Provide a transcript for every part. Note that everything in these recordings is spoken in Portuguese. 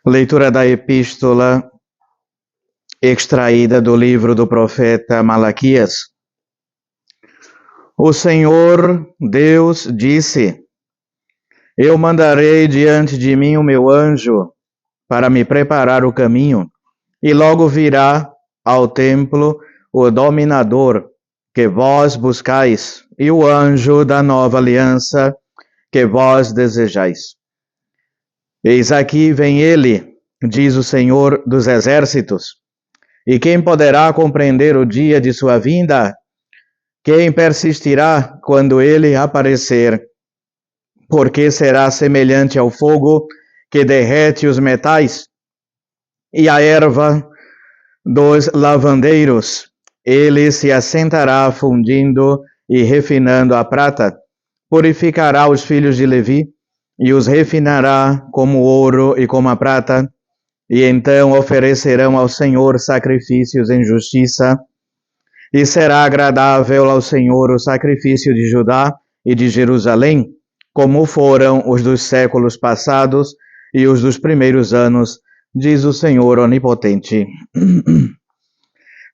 Leitura da epístola extraída do livro do profeta Malaquias. O Senhor Deus disse: Eu mandarei diante de mim o meu anjo para me preparar o caminho, e logo virá ao templo o dominador que vós buscais, e o anjo da nova aliança que vós desejais. Eis aqui vem ele, diz o Senhor dos exércitos. E quem poderá compreender o dia de sua vinda? Quem persistirá quando ele aparecer? Porque será semelhante ao fogo que derrete os metais e a erva dos lavandeiros. Ele se assentará fundindo e refinando a prata, purificará os filhos de Levi e os refinará como ouro e como a prata, e então oferecerão ao Senhor sacrifícios em justiça, e será agradável ao Senhor o sacrifício de Judá e de Jerusalém, como foram os dos séculos passados e os dos primeiros anos, diz o Senhor Onipotente.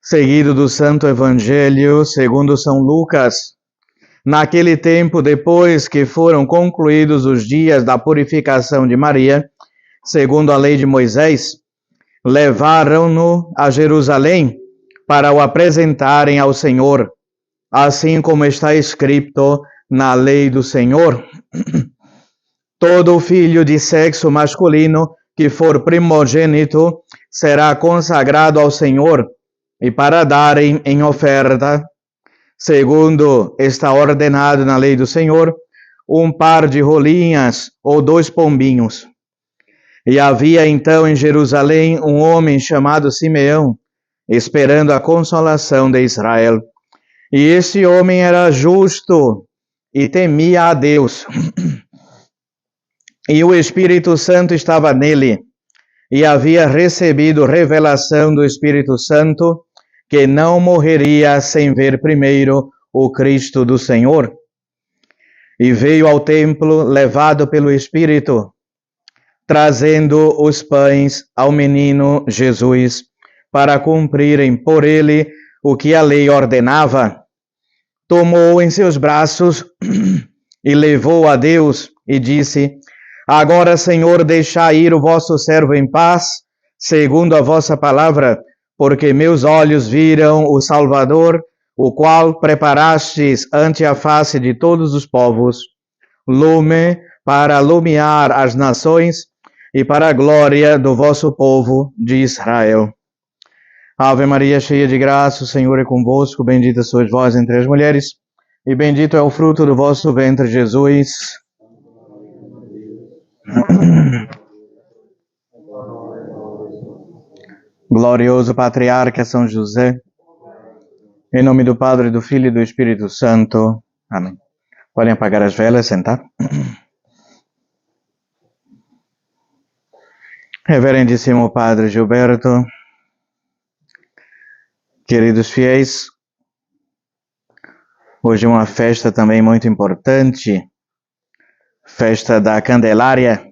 Seguido do Santo Evangelho segundo São Lucas. Naquele tempo, depois que foram concluídos os dias da purificação de Maria, segundo a lei de Moisés, levaram-no a Jerusalém para o apresentarem ao Senhor, assim como está escrito na lei do Senhor. Todo filho de sexo masculino que for primogênito será consagrado ao Senhor, e para darem em oferta, segundo está ordenado na lei do Senhor, um par de rolinhas ou 2 pombinhos. E havia então em Jerusalém um homem chamado Simeão, esperando a consolação de Israel. E esse homem era justo e temia a Deus. E o Espírito Santo estava nele, e havia recebido revelação do Espírito Santo, que não morreria sem ver primeiro o Cristo do Senhor. E veio ao templo levado pelo Espírito, trazendo os pães ao menino Jesus, para cumprirem por ele o que a lei ordenava. Tomou em seus braços e levou a Deus e disse: Agora, Senhor, deixai ir o vosso servo em paz, segundo a vossa palavra, porque meus olhos viram o Salvador, o qual preparastes ante a face de todos os povos, lume para alumiar as nações e para a glória do vosso povo de Israel. Ave Maria, cheia de graça, o Senhor é convosco, bendita sois vós entre as mulheres, e bendito é o fruto do vosso ventre, Jesus. Glorioso Patriarca São José, em nome do Padre, do Filho e do Espírito Santo. Amém. Podem apagar as velas, sentar. Reverendíssimo Padre Gilberto, queridos fiéis, hoje é uma festa também muito importante, festa da Candelária,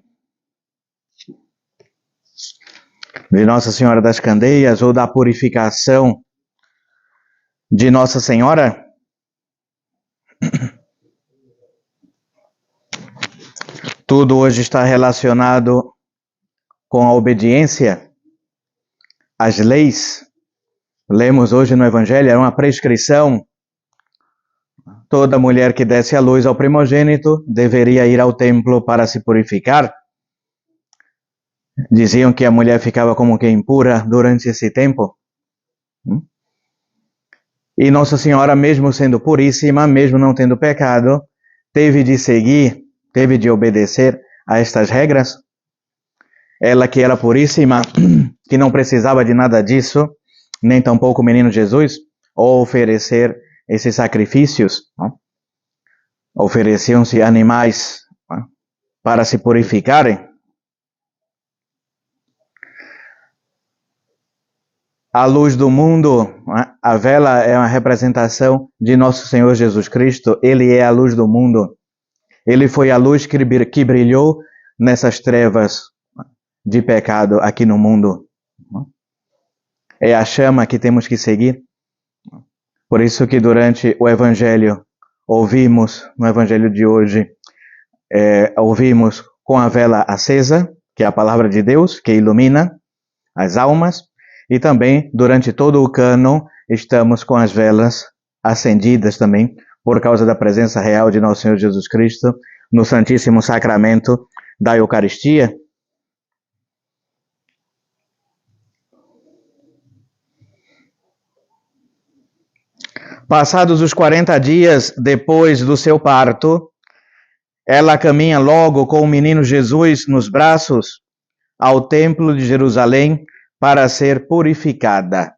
de Nossa Senhora das Candeias, ou da purificação de Nossa Senhora. Tudo hoje está relacionado com a obediência às leis. Lemos hoje no Evangelho, era uma prescrição. Toda mulher que desse à luz ao primogênito deveria ir ao templo para se purificar. Diziam que a mulher ficava como que impura durante esse tempo. E Nossa Senhora, mesmo sendo puríssima, mesmo não tendo pecado, teve de seguir, teve de obedecer a estas regras. Ela que era puríssima, que não precisava de nada disso, nem tampouco o menino Jesus, ou oferecer esses sacrifícios. Ofereciam-se animais para se purificarem. A luz do mundo, a vela é uma representação de nosso Senhor Jesus Cristo. Ele é a luz do mundo. Ele foi a luz que brilhou nessas trevas de pecado aqui no mundo. É a chama que temos que seguir. Por isso que durante o Evangelho, ouvimos, no Evangelho de hoje, ouvimos com a vela acesa, que é a palavra de Deus, que ilumina as almas, e também, durante todo o cânon, estamos com as velas acendidas também, por causa da presença real de nosso Senhor Jesus Cristo no Santíssimo Sacramento da Eucaristia. Passados os 40 dias depois do seu parto, ela caminha logo com o menino Jesus nos braços ao Templo de Jerusalém para ser purificada.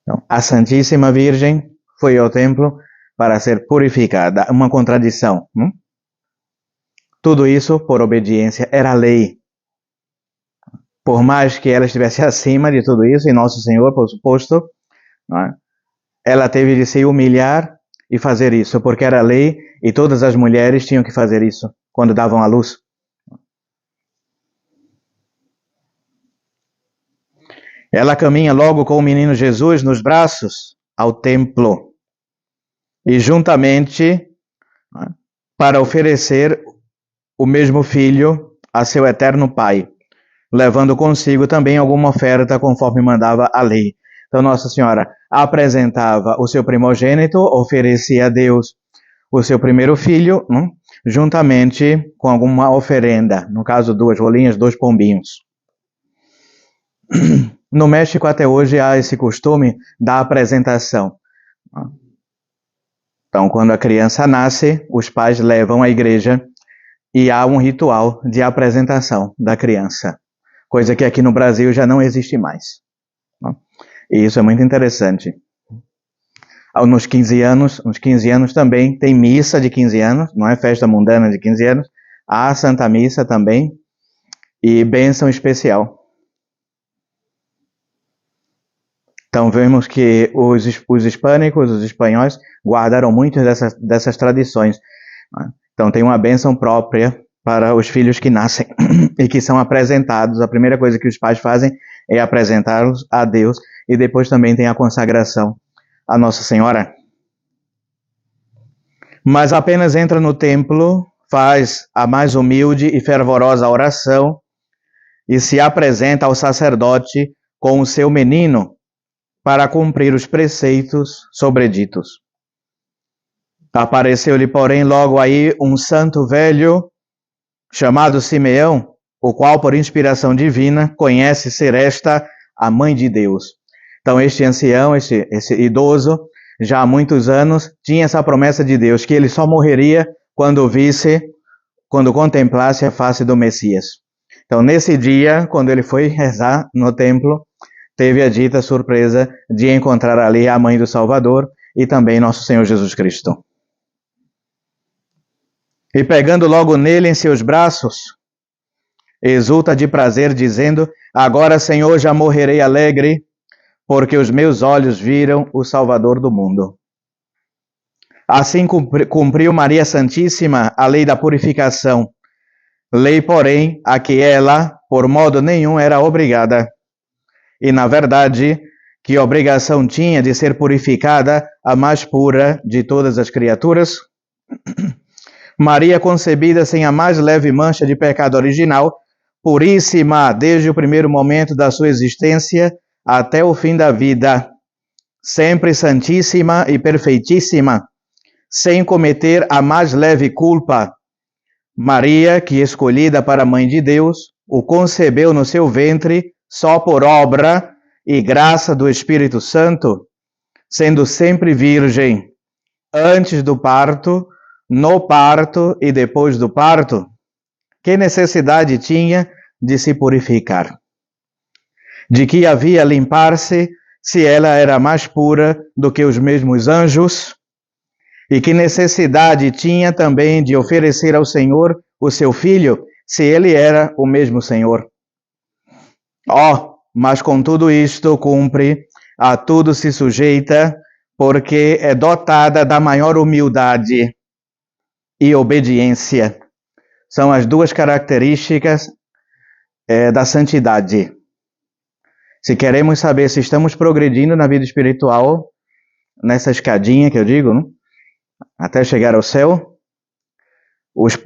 Então, a Santíssima Virgem foi ao templo para ser purificada. Uma contradição. Tudo isso por obediência, era lei. Por mais que ela estivesse acima de tudo isso, e Nosso Senhor, por suposto, ela teve de se humilhar e fazer isso, porque era lei e todas as mulheres tinham que fazer isso quando davam à luz. Ela caminha logo com o menino Jesus nos braços ao templo e juntamente para oferecer o mesmo filho a seu eterno Pai, levando consigo também alguma oferta conforme mandava a lei. Então Nossa Senhora apresentava o seu primogênito, oferecia a Deus o seu primeiro filho, juntamente com alguma oferenda, no caso 2 rolinhas, 2 pombinhos. No México até hoje há esse costume da apresentação. Então, quando a criança nasce, os pais levam à igreja e há um ritual de apresentação da criança, coisa que aqui no Brasil já não existe mais. E isso é muito interessante. Nos 15 anos também tem missa de 15 anos, não é festa mundana de 15 anos, há Santa Missa também e bênção especial. Então vemos que os hispânicos, os espanhóis, guardaram muitas dessas tradições. Então tem uma bênção própria para os filhos que nascem e que são apresentados. A primeira coisa que os pais fazem é apresentá-los a Deus e depois também tem a consagração a Nossa Senhora. Mas apenas entra no templo, faz a mais humilde e fervorosa oração e se apresenta ao sacerdote com o seu menino para cumprir os preceitos sobreditos. Apareceu-lhe, porém, logo aí um santo velho chamado Simeão, o qual, por inspiração divina, conhece ser esta a mãe de Deus. Então, este ancião, esse idoso, já há muitos anos, tinha essa promessa de Deus, que ele só morreria quando contemplasse a face do Messias. Então, nesse dia, quando ele foi rezar no templo, teve a dita surpresa de encontrar ali a mãe do Salvador e também nosso Senhor Jesus Cristo. E pegando logo nele em seus braços, exulta de prazer, dizendo: agora, Senhor, já morrerei alegre, porque os meus olhos viram o Salvador do mundo. Assim cumpriu Maria Santíssima a lei da purificação, lei, porém, a que ela, por modo nenhum, era obrigada. E, na verdade, que obrigação tinha de ser purificada a mais pura de todas as criaturas? Maria, concebida sem a mais leve mancha de pecado original, puríssima desde o primeiro momento da sua existência até o fim da vida, sempre santíssima e perfeitíssima, sem cometer a mais leve culpa. Maria, que escolhida para a Mãe de Deus, o concebeu no seu ventre só por obra e graça do Espírito Santo, sendo sempre virgem, antes do parto, no parto e depois do parto. Que necessidade tinha de se purificar? De que havia limpar-se se ela era mais pura do que os mesmos anjos? E que necessidade tinha também de oferecer ao Senhor o seu filho, se ele era o mesmo Senhor? Mas com tudo isto cumpre, a tudo se sujeita, porque é dotada da maior humildade. e obediência. São as duas características da santidade. Se queremos saber se estamos progredindo na vida espiritual, nessa escadinha que eu digo, né? Até chegar ao céu, os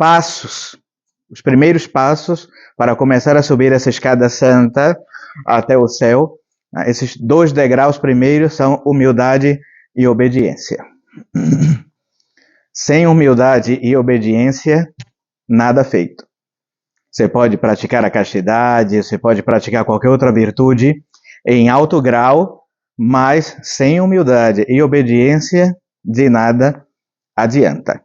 primeiros passos para começar a subir essa escada santa até o céu, esses 2 degraus primeiros são humildade e obediência. Sem humildade e obediência, nada feito. Você pode praticar a castidade, você pode praticar qualquer outra virtude em alto grau, mas sem humildade e obediência, de nada adianta.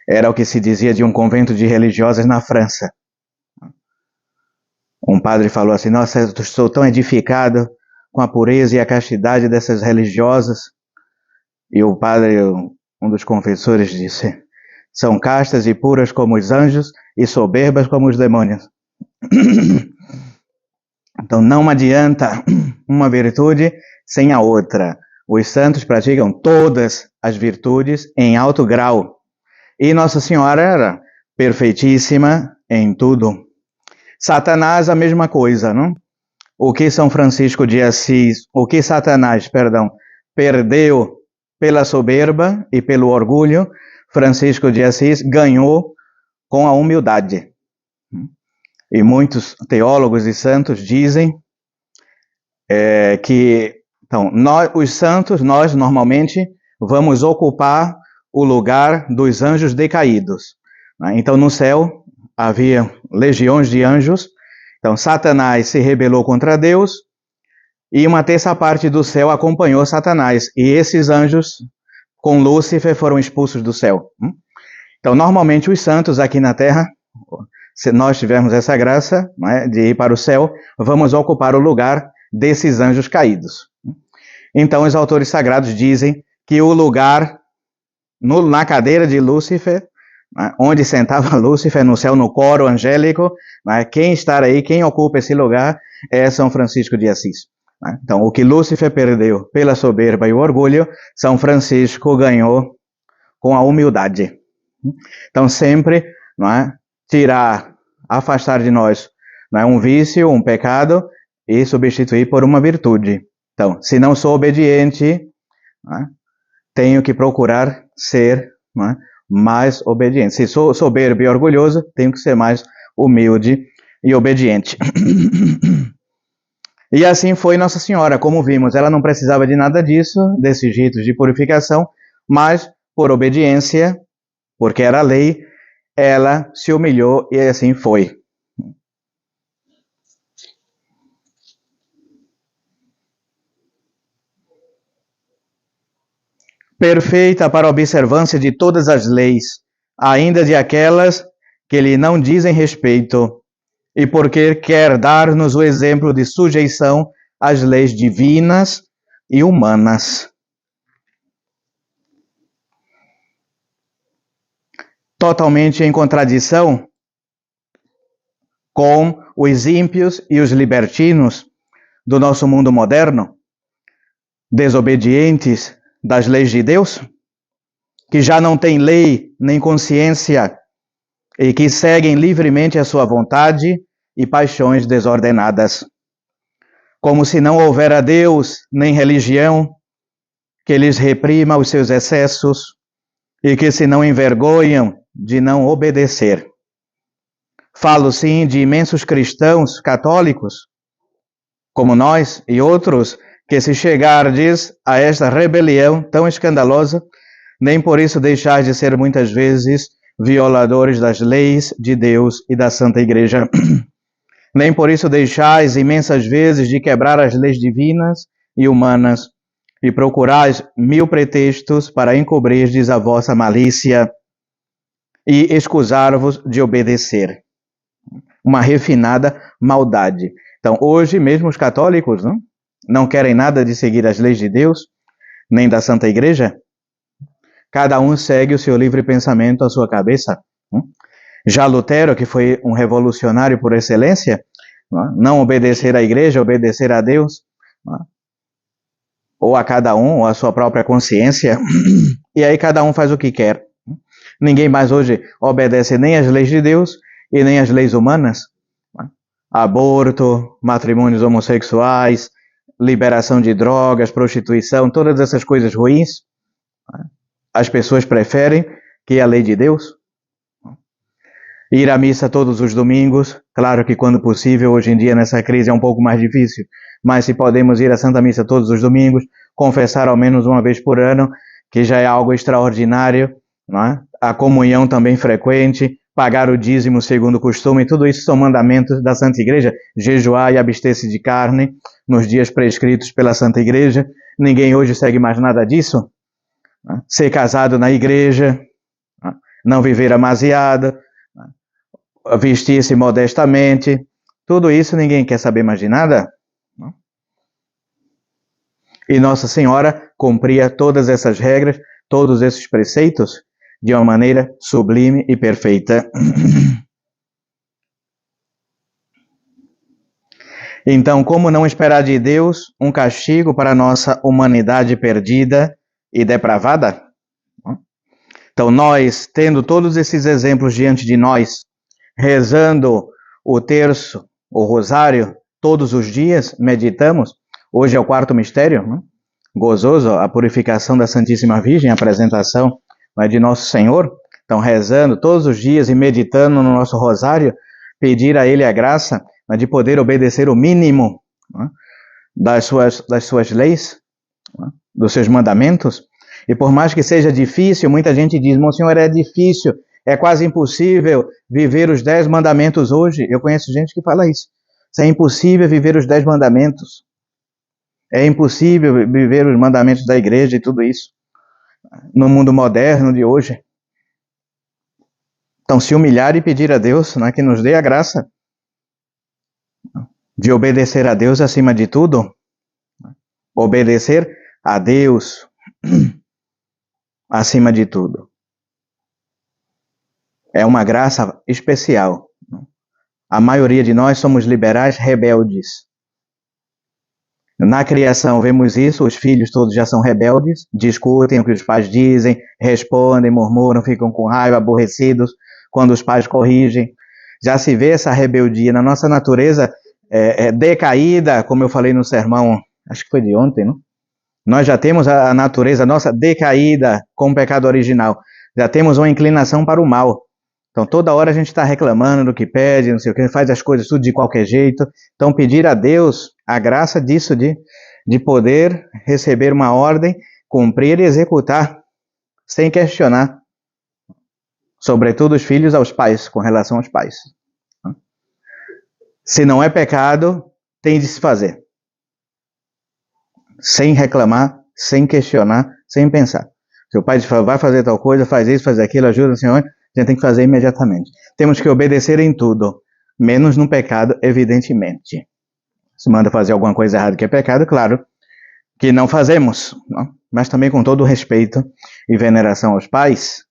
Era o que se dizia de um convento de religiosas na França. Um padre falou assim: nossa, eu estou tão edificado com a pureza e a castidade dessas religiosas. E o padre, um dos confessores, disse: são castas e puras como os anjos e soberbas como os demônios. Então não adianta uma virtude sem a outra. Os santos praticam todas as virtudes em alto grau. E Nossa Senhora era perfeitíssima em tudo. Satanás, a mesma coisa, não? O que Satanás, perdeu pela soberba e pelo orgulho, Francisco de Assis ganhou com a humildade. E muitos teólogos e santos dizem que, então, os santos, nós normalmente vamos ocupar o lugar dos anjos decaídos. Então, no céu havia legiões de anjos. Então, Satanás se rebelou contra Deus e uma terça parte do céu acompanhou Satanás. E esses anjos, com Lúcifer, foram expulsos do céu. Então, normalmente, os santos aqui na Terra, se nós tivermos essa graça, né, de ir para o céu, vamos ocupar o lugar desses anjos caídos. Então, os autores sagrados dizem que o lugar na cadeira de Lúcifer, né, onde sentava Lúcifer no céu, no coro angélico, né, quem está aí, quem ocupa esse lugar é São Francisco de Assis. Né? Então, o que Lúcifer perdeu pela soberba e o orgulho, São Francisco ganhou com a humildade. Então, sempre, não é, afastar de nós, não é, um vício, um pecado, e substituir por uma virtude. Então, se não sou obediente, não é, tenho que procurar ser, não é, mais obediente. Se sou soberbo e orgulhoso, tenho que ser mais humilde e obediente. E assim foi Nossa Senhora, como vimos, ela não precisava de nada disso, desses ritos de purificação, mas por obediência, porque era lei, ela se humilhou e assim foi. Perfeita para a observância de todas as leis, ainda de aquelas que lhe não dizem respeito, e porque quer dar-nos o exemplo de sujeição às leis divinas e humanas. Totalmente em contradição com os ímpios e os libertinos do nosso mundo moderno, desobedientes das leis de Deus, que já não têm lei nem consciência e que seguem livremente a sua vontade e paixões desordenadas. Como se não houvera Deus nem religião que lhes reprima os seus excessos e que se não envergonham de não obedecer. Falo sim de imensos cristãos católicos, como nós e outros, que se chegardes a esta rebelião tão escandalosa, nem por isso deixais de ser muitas vezes violadores das leis de Deus e da Santa Igreja. Nem por isso deixais imensas vezes de quebrar as leis divinas e humanas e procurais 1000 pretextos para encobrirdes a vossa malícia e escusar-vos de obedecer. Uma refinada maldade. Então, hoje mesmo os católicos não querem nada de seguir as leis de Deus, nem da Santa Igreja. Cada um segue o seu livre pensamento à sua cabeça. Já Lutero, que foi um revolucionário por excelência, não obedecer à Igreja, obedecer a Deus, ou a cada um, ou a sua própria consciência, e aí cada um faz o que quer. Ninguém mais hoje obedece nem às leis de Deus e nem às leis humanas. Aborto, matrimônios homossexuais, liberação de drogas, prostituição, todas essas coisas ruins, as pessoas preferem que a lei de Deus. Ir à missa todos os domingos, claro que quando possível, hoje em dia nessa crise é um pouco mais difícil, mas se podemos ir à Santa Missa todos os domingos, confessar ao menos uma vez por ano, que já é algo extraordinário, não é? A comunhão também frequente, pagar o dízimo segundo o costume, tudo isso são mandamentos da Santa Igreja. Jejuar e abster-se de carne nos dias prescritos pela Santa Igreja. Ninguém hoje segue mais nada disso. Ser casado na igreja, não viver amasiado, vestir-se modestamente, tudo isso ninguém quer saber mais de nada. E Nossa Senhora cumpria todas essas regras, todos esses preceitos, de uma maneira sublime e perfeita. Então, como não esperar de Deus um castigo para a nossa humanidade perdida e depravada? Então, nós, tendo todos esses exemplos diante de nós, rezando o terço, o rosário, todos os dias, meditamos. Hoje é o quarto mistério, né? Gozoso, a purificação da Santíssima Virgem, a apresentação, né, de Nosso Senhor. Então, rezando todos os dias e meditando no nosso rosário, pedir a Ele a graça, né, de poder obedecer o mínimo, né, das suas leis, né, dos seus mandamentos. E por mais que seja difícil, muita gente diz, Monsenhor, é difícil, é quase impossível viver os 10 mandamentos hoje. Eu conheço gente que fala isso. É impossível viver os 10 mandamentos. É impossível viver os mandamentos da igreja e tudo isso. No mundo moderno de hoje. Então, se humilhar e pedir a Deus, né, que nos dê a graça de obedecer a Deus acima de tudo. Obedecer a Deus acima de tudo. É uma graça especial. A maioria de nós somos liberais rebeldes. Na criação vemos isso, os filhos todos já são rebeldes, discutem o que os pais dizem, respondem, murmuram, ficam com raiva, aborrecidos quando os pais corrigem. Já se vê essa rebeldia na nossa natureza decaída, como eu falei no sermão, acho que foi de ontem, não? Nós já temos a natureza nossa decaída com o pecado original. Já temos uma inclinação para o mal. Então, toda hora a gente está reclamando do que pede, não sei o que, faz as coisas tudo de qualquer jeito. Então, pedir a Deus a graça disso, de poder receber uma ordem, cumprir e executar, sem questionar. Sobretudo os filhos aos pais, com relação aos pais. Se não é pecado, tem de se fazer. Sem reclamar, sem questionar, sem pensar. Se o pai diz, vai fazer tal coisa, faz isso, faz aquilo, ajuda o Senhor, a gente tem que fazer imediatamente. Temos que obedecer em tudo, menos no pecado, evidentemente. Se manda fazer alguma coisa errada que é pecado, claro que não fazemos, não? Mas também com todo o respeito e veneração aos pais.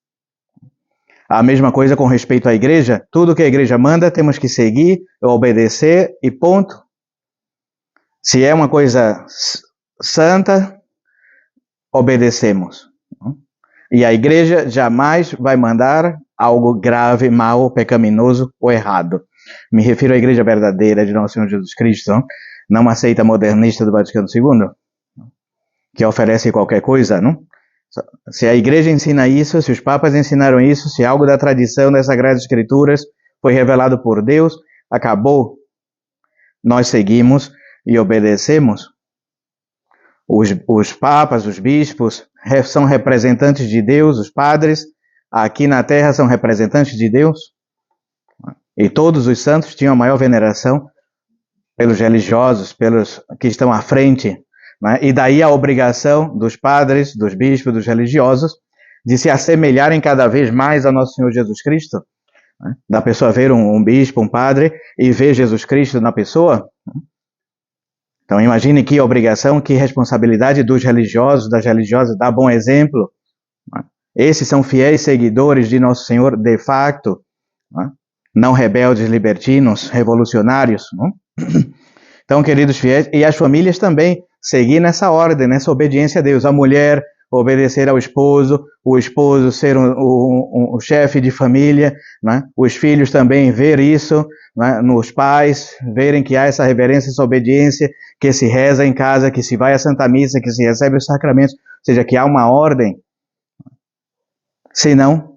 A mesma coisa com respeito à igreja, tudo que a igreja manda temos que seguir, obedecer e ponto. Se é uma coisa santa, obedecemos. E a igreja jamais vai mandar algo grave, mal, pecaminoso ou errado. Me refiro à igreja verdadeira de Nosso Senhor Jesus Cristo, não uma seita modernista do Vaticano II, que oferece qualquer coisa, não? Se a igreja ensina isso, se os papas ensinaram isso, se algo da tradição das Sagradas Escrituras foi revelado por Deus, acabou. Nós seguimos e obedecemos. Os papas, os bispos, são representantes de Deus, os padres, aqui na terra são representantes de Deus. E todos os santos tinham a maior veneração pelos religiosos, pelos que estão à frente. Né? E daí a obrigação dos padres, dos bispos, dos religiosos, de se assemelharem cada vez mais a Nosso Senhor Jesus Cristo. Né? Da pessoa ver um bispo, um padre, e ver Jesus Cristo na pessoa. Então imagine que obrigação, que responsabilidade dos religiosos, das religiosas, dar bom exemplo. Esses são fiéis seguidores de Nosso Senhor de facto, não rebeldes, libertinos, revolucionários. Não? Então, queridos fiéis, e as famílias também, seguir nessa ordem, nessa obediência a Deus. A mulher, obedecer ao esposo, o esposo ser o chefe de família, né? Os filhos também ver isso, né? Nos pais, verem que há essa reverência, essa obediência, que se reza em casa, que se vai à Santa Missa, que se recebe os sacramentos, ou seja, que há uma ordem. Senão,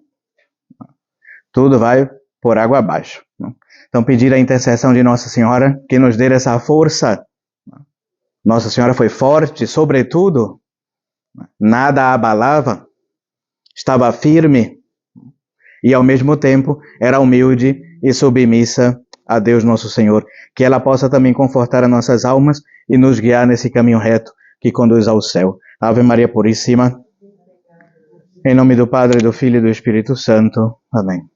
tudo vai por água abaixo. Então, pedir a intercessão de Nossa Senhora, que nos dê essa força. Nossa Senhora foi forte, sobretudo, nada a abalava, estava firme e, ao mesmo tempo, era humilde e submissa a Deus Nosso Senhor. Que ela possa também confortar as nossas almas e nos guiar nesse caminho reto que conduz ao céu. Ave Maria Puríssima. Em nome do Padre, do Filho e do Espírito Santo. Amém.